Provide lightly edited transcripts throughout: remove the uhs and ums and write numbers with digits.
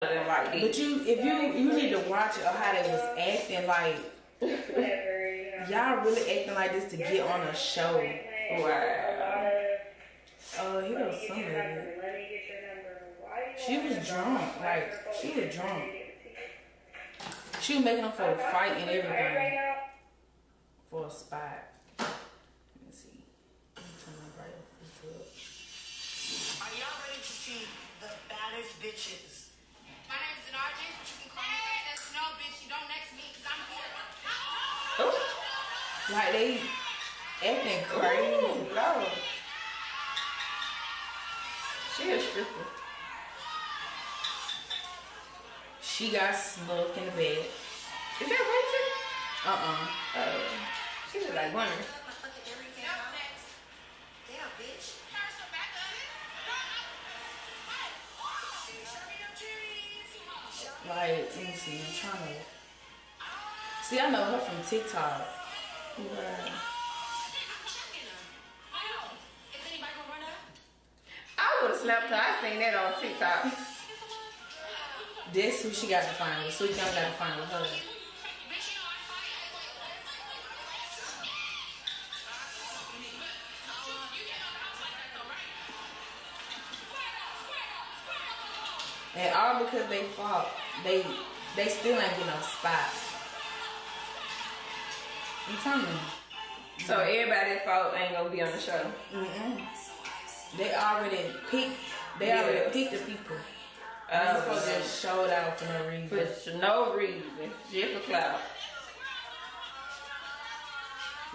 But you need to watch it or how they was acting like y'all really acting like this to get on a show. Wow. Oh, he was some of it. She was drunk. Like she was drunk. She was making them for a fight and everything. For a spot. Let me see. Let me turn my right up. Are y'all ready to see the baddest bitches? My name's Denarjin, but you can call me Princess. No, bitch, you don't next me because I'm here. Oh. Like they acting crazy. No. She a stripper. She got snuck in the bed. Is that Rachel? She look like Bunny. Yeah, bitch. Like, let me see, I'm trying to... See, I know her from TikTok. Right. I would have slapped her. I seen that on TikTok. This who she got to find with. So you got to find with her. And all because they fought, they still ain't get no spot. You telling me? So everybody that fought ain't gonna be on the show. They already picked. They already picked the people. They're supposed to just show it out for no reason. For no reason, just for clout.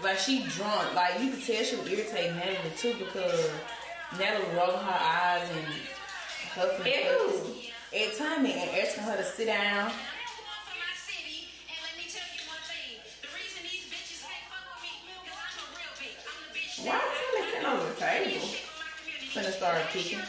Like she drunk. Like you could tell she was irritating Natalie too because Natalie rolling her eyes and huffing. Every time and asking her to sit down. Why is he sitting on the table? Finna start kicking.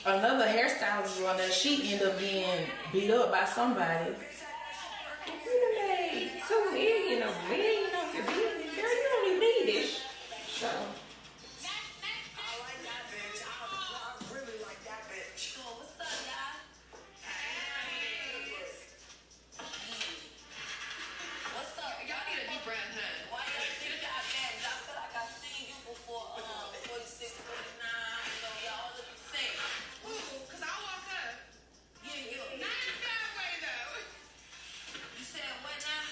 Another hairstylist on there, she ended up being beat up by somebody. You done made $2 million of your business, girl. You don't even need this. So. I like that bitch. I really like that bitch. What's up, y'all? What's up? Y'all need a deep breath, huh? Why y'all think y'all mad? I feel like I've seen you before, 46, 49, so y'all look the same. Cause I walk up. Yeah. Not in a bad way, though. You said what now?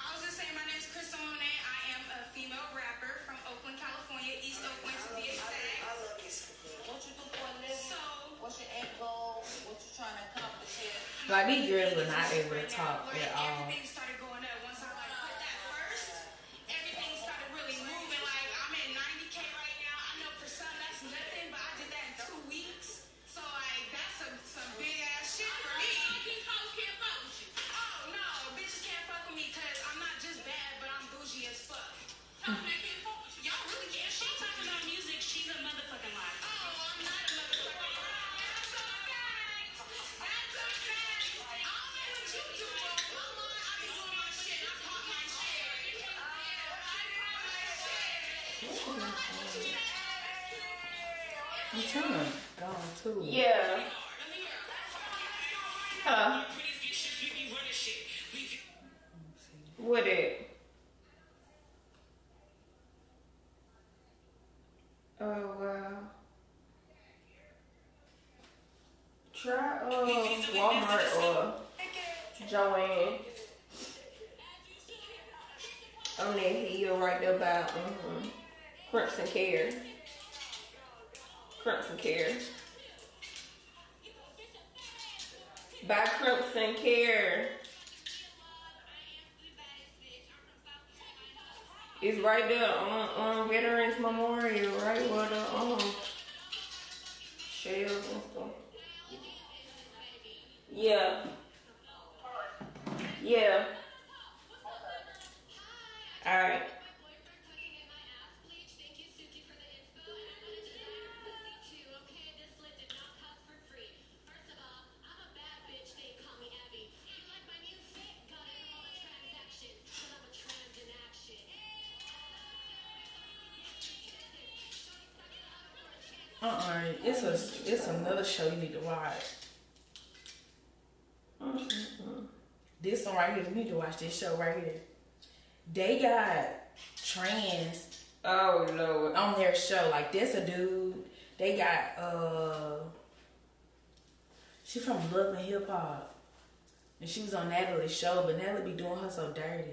I was just saying my name's Crystal Monet. I am a female rapper from Oakland, California, East Oakland to be exact. I love East Oakland. What you do for a living? So, what's your end goal? What you trying to accomplish here? Like these girls were not able to talk at all. Everything started going up once I put that first. Everything started really moving. Like I'm at 90K right now. I know for some that's nothing, but I did that in 2 weeks. So like that's some big ass shit for me. These hoes can't fuck with you. Oh no, bitches can't fuck with me because I'm not just bad, but I'm bougie as fuck. Y'all really can't. She talking about music. She's a motherfucking liar. Oh, I'm not a motherfucking liar. That's a fact. That's a fact. I don't know what you do, but I be doing my shit. I pop my shit. I'm trying to go too. Yeah. What it? Oh wow. Try Walmart or Joanne. On that heel right there by Crimson Care. Crimson Care. By Crimson Care. It's right there on Veterans Memorial, right where the shells and stuff. Yeah. Yeah. All right. It's another show you need to watch. This one right here, you need to watch this show right here. They got trans on their show. Like, this a dude. They got she from Love and Hip Hop. And she was on Natalie's show, but Natalie be doing her so dirty.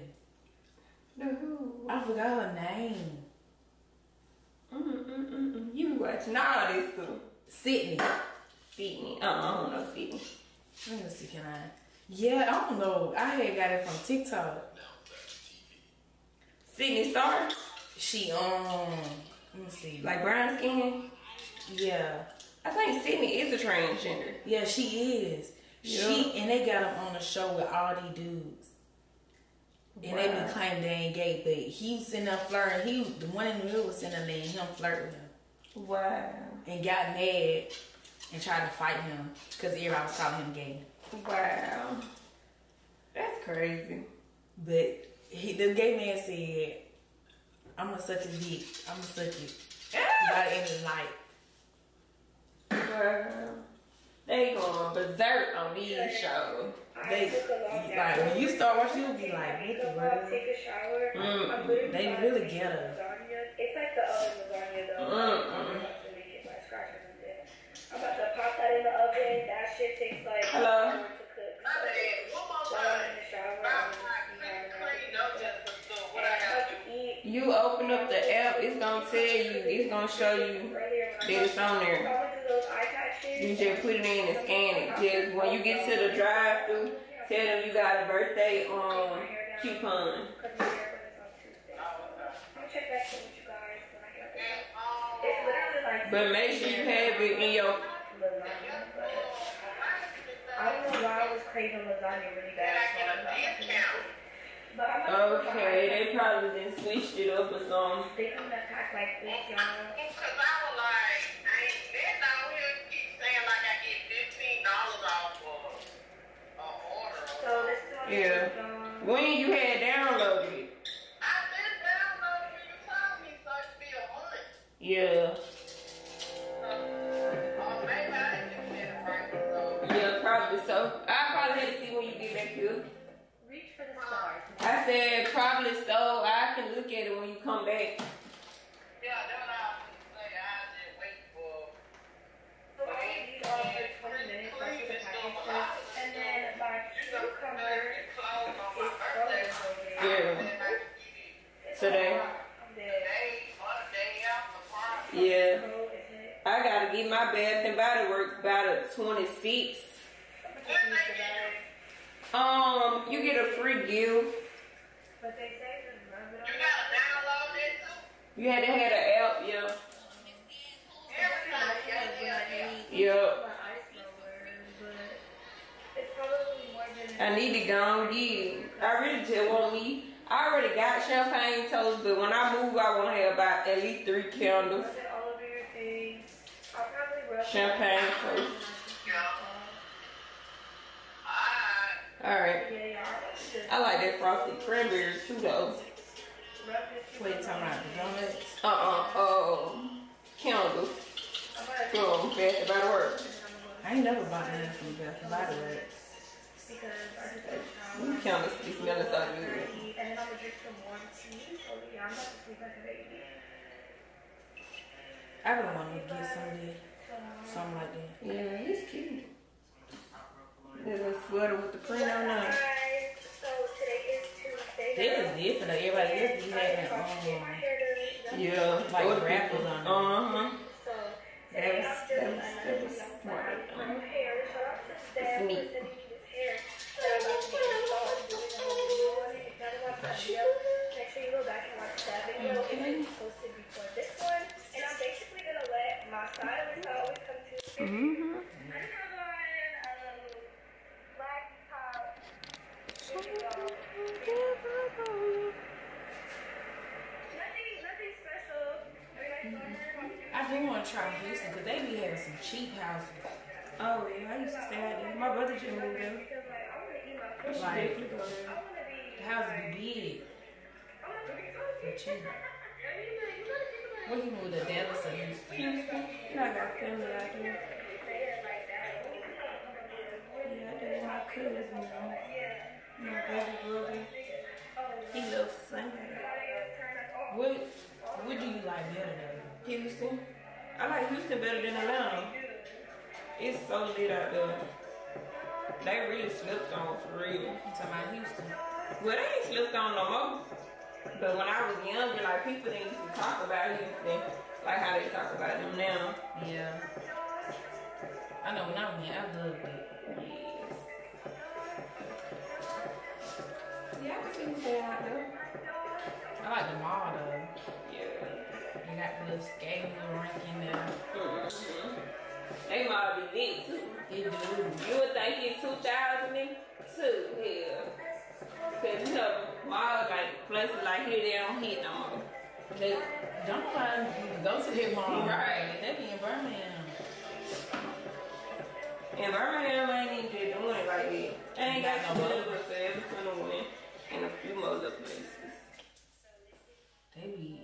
Who? I forgot her name. You be watching all this too. Sydney. Sydney. I don't know Sydney. Let me see, can I? Yeah, I don't know. I had got it from TikTok. Sydney Star? She, let me see. Like brown skin? Yeah. I think Sydney is a transgender. Yeah, she is. Yeah. And they got him on the show with all these dudes. And they been claiming they ain't gay, but he was sitting there flirting. The one in the middle was sitting there letting him flirt with him. Wow. And got mad and tried to fight him because everybody was calling him gay. Wow. That's crazy. But the gay man said, I'm gonna suck his dick. I'm gonna suck it. By the end of the night. Wow. They going berserk on these shows. They, like, when you start watching, you'll be like, what the world? They really get her. It's like the lasagna though. I'm about to pop that in the oven. That shit takes like an hour to cook. While I'm in the shower, you open up the app, it's gonna tell you, it's gonna show you that it's on there. You just put it in and scan it. Just when you get to the drive-thru, tell them you got a birthday coupon. But make sure you have it in your. I don't know why I was craving lasagna really bad. Okay, they probably then switched it up or something. They come to pack like this, y'all. Because I was like, I ain't been down here keep saying like I get $15 off for an order. So this is what Yeah. When you had downloaded it. I've been downloading it. You told me so it'd be a month. Yeah. Maybe I didn't get it right. So. Yeah, probably so. I probably had to see when you get back here. reach for the stars. I said probably so. I can look at it when you come back. Yeah, that's what I was going to say. I just wait for. So I leave these on for 20 minutes, like the package, and then my cucumber is frozen. Yeah. Today. Yeah. I gotta get my Bath and Body Works by the 26th. You get a free gift. But they say You gotta download it too. You had to have the app, yeah. Yep. I need to go and get. I really just want me. I already got champagne toast, but when I move, I want to have about at least 3 candles. Champagne toast. Alright. I like that frosted cranberries too, though. What are you talking about? The donuts? Candles. From Bath and Body Works. I ain't never bought none from Bath and Body Works. Them candles be smelling so good. And then I'm gonna drink some warm tea. So yeah, I'm about to sleep like a baby. I really want to get something like that. Yeah, it's cute. There's a sweater with the print on it. So today is Tuesday. This is different. Everybody else be having Yeah, like rappers on it. So that was smart. It's neat. Make sure you go back and watch that video. It was posted before this one. And I'm basically going to let my stylist always come to I have on black top. Nothing special. I do want to try Houston because they be having some cheap houses. Oh yeah, I used to stay out there. My brother just moved there. Like, the houses be big. They're cheap. Where you moved to Dallas or Houston? Houston. And I got family out there. Yeah, I did my cousin, you know. My baby brother. He loves Sunday. What do you like better though? Houston. I like Houston better than Atlanta. It's so lit out there. They really slept on for real. You talking about Houston? Well, they ain't slept on no more. But when I was younger, like people didn't used to talk about Houston like how they talk about them now. Yeah. I know when I was young, I loved it. Yeah, I can see that out there. I like the mall though. Yeah. They got the little skating rink in there. Mm-hmm. They might be lit too. It do. You would think it's 2002, yeah. Cause you know, malls like places like here, they don't hit no more. They don't mind go to that mall. Right. They be in Birmingham. And Birmingham ain't even just doing it like that. They ain't got no money but for every 21 and a few more other places. They be.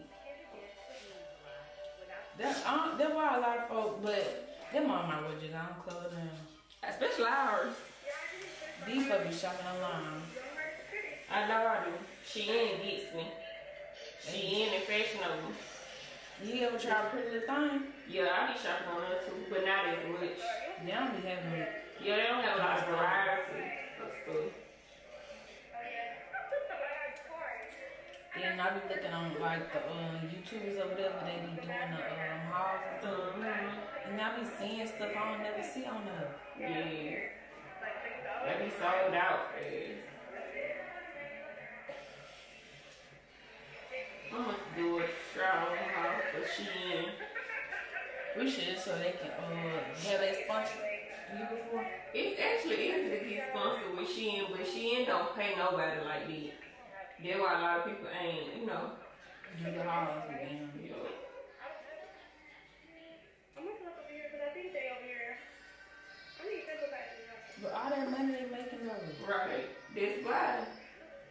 That's why a lot of folks, but them all my wages, I don't close down. Especially ours. These folks be shopping online. I know I do. Shein gets me. Shein and fashionable. You ever try Pretty Little Thing? Yeah, I be shopping on her too, but not as much. They don't be having it. Yeah, they don't have a lot of variety of stuff. And I be looking on like the YouTubers over there, where they be doing the hauls and stuff. And I be seeing stuff I don't never see on there. Yeah. They be sold out fast. I'm gonna do a trial haul for Shein. We should, so they can have they sponsor you before. It's actually easy to get sponsored with Shein, but Shein don't pay nobody like that. That's why a lot of people ain't, you know. Do the hauls with them. Yeah. I'm gonna look over here because I think they over here. I need to go back to the house. But all that money they making over. Right. That's why.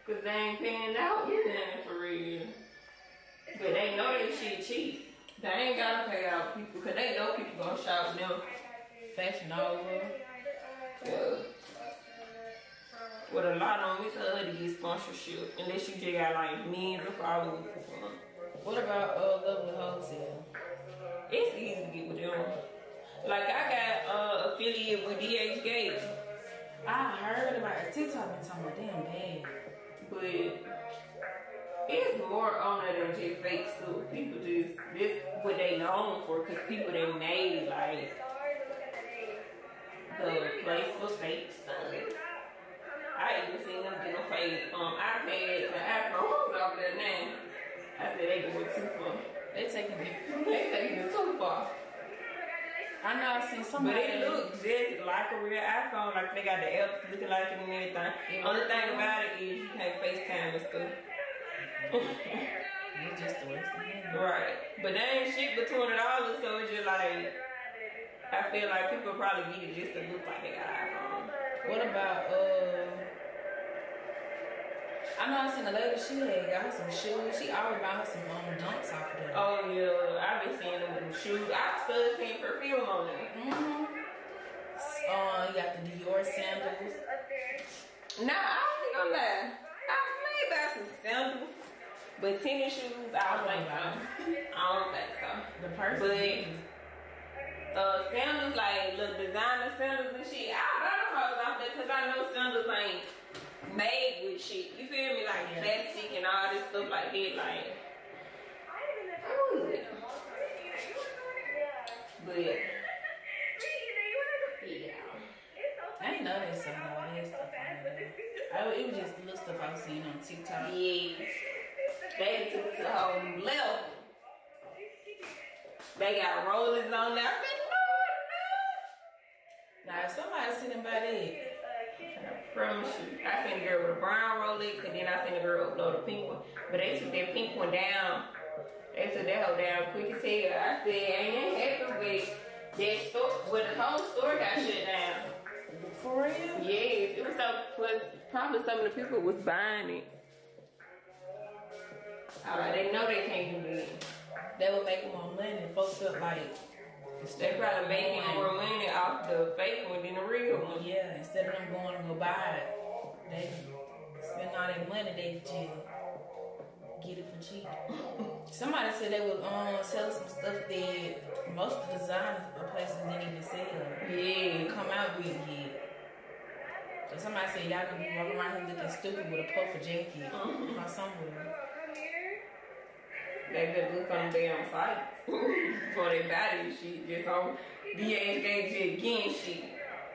Because they ain't paying out nothing for real. But they know that shit cheap. They ain't gotta pay out people because they know people gonna shop with them. Fashion over. Yeah. With a lot of them, it's hard to get sponsorship unless you just got like millions of followers or something. What about Lovely Wholesale? It's easy to get with them. Like I got affiliate with DH Gates. I heard about it. TikTok been talking about them bad. But it's more on it than just fake stuff. People just, this what they known for, because people they made like the place for fake stuff. I even seen them get a fake iPads and iPhones over there now. I said they going too far. They taking it. They taking it too far. I know I seen somebody. But it looks just like a real iPhone, like they got the apps looking like it and everything. Only thing about it is you can't FaceTime and stuff. It's just the waste of money. Right. But they ain't shit but $20, so it's just like, I feel like people probably get it just to look like they got an iPhone. What about I know I seen a lady, she had got her some shoes. She always bought her some dunks off of that. Oh yeah, I've been seeing them with shoes. I've still seen perfume on them. You got the Dior sandals. Nah, I don't think I'm lying. I may buy some sandals, but tennis shoes, I don't think so. I don't think so. The purse. But sandals, like little designer sandals and shit, I buy them hoes off there because I know sandals ain't made with shit. You feel me? Like plastic and all this stuff like that. Like, but yeah. I didn't know they sold all that stuff on there. It was just the little stuff I was seeing on TikTok. Yes. They took it to the whole new level. They got rollers on there. I said, Now, if somebody sitting by that, I promise you. I seen a girl with a brown Rolex, and then I seen a girl upload a pink one. But they took that pink one down. They took that whole down quick as hell. I said, ain't that happy with that store, where the whole store got shut down. for real? Yes, it was probably some of the people was buying it. Alright, they know they can't do that. they would make more money. Folks felt like they probably making more money off the fake one than the real one. Yeah, instead of them going to go buy it, they spend all their money, they just get it for cheap. Somebody said they would sell some stuff that most of the designers or places didn't even sell. Yeah, come out with it. So somebody said y'all gonna be walking around here looking stupid with a puffer jacket from somewhere. They just look on the damn site before they buy this shit. Just on DHgate just getting shit. I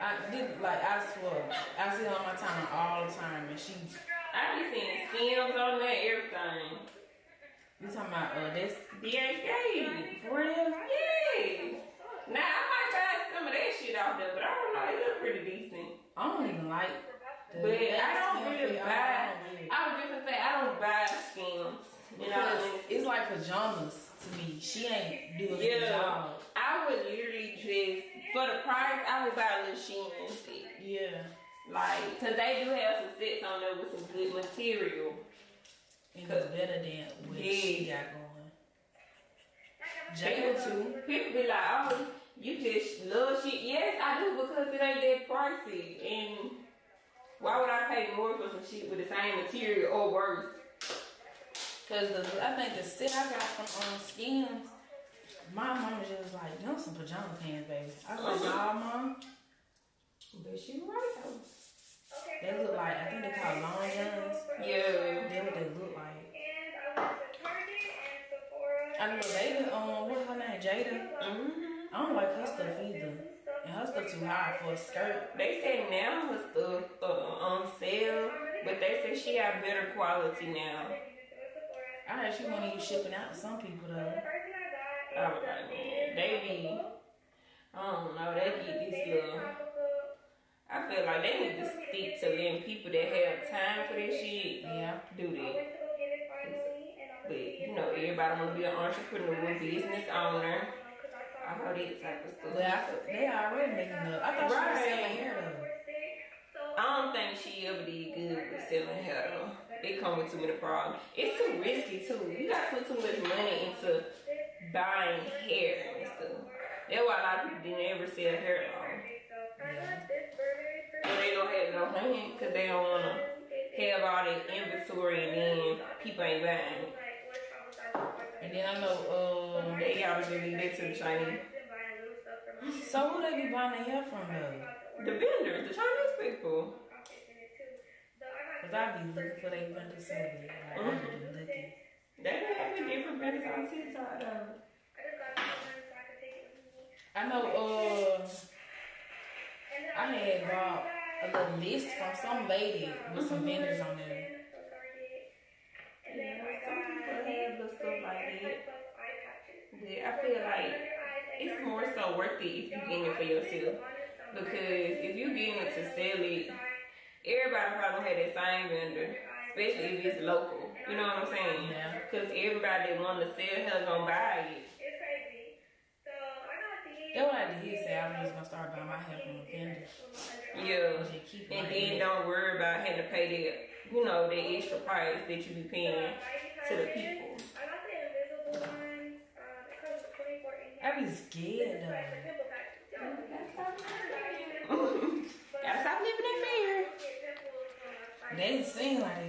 swear, I see her on my timeline all the time, and I be seeing skims on there, everything. You talking about this DHgate? For real? Yeah. Now I might try some of that shit out there, but I don't know, it look pretty decent. I don't even like but I don't really buy. I was just gonna say I don't buy skims. You know, it's like pajamas to me. She ain't doing the job. I would literally just, for the price, I would buy a little Shein set. Yeah. Like, cause they do have some sets on there with some good material. And it's better than what she got going. Jada too. People be like, oh, you just love shit. Yes, I do, because it ain't that pricey. And why would I pay more for some shit with the same material or worse? Cause I think the set I got from Skims, my mama just was like, them some pajama pants, baby. I was like, nah, mom. But she right though. They look like, I think they call long johns. Yeah. That's what they look like. I know baby, what's her name, Jada? I don't like her stuff either. And her stuff too high for a skirt. They say now her stuff on sale, but they say she got better quality now. I heard she won't even shipping out to some people though. I was like, man, they be, I don't know, they get this little. I feel like they need to stick to letting people that have time for this shit, do that. But you know, everybody want to be an entrepreneur, business owner. I heard that type of stuff. But they already making up. I thought she was selling hair though. I don't think she ever did good with selling hair though. It come with too many problems. It's too risky too. You gotta put too much money into buying hair and stuff. That's why a lot of people didn't ever sell hair long. And they don't have no hand because they don't wanna have all that inventory and then people ain't buying it. And then I know they gotta really that to the Chinese. So who they be buying their hair from though? The vendors, the Chinese people. Cause I be looking for their vendors so bad. Like, I be looking. They have different vendors on TikTok though. I know I had bought a little list from some lady with some vendors on there. Yeah, some people have little stuff like that. But I feel like it's more so worth it if you get it for yourself. Because if you get it to sell it, everybody probably have that same vendor, especially if it's local. You know what I'm saying? Yeah. Because everybody that want to sell hair gonna buy it. That's what I did say. I was just gonna start buying my hair from a vendor. Yeah. And then don't worry about having to pay that, you know, the extra price that you be paying to the people. I be scared though. Gotta stop living in fear. They seem like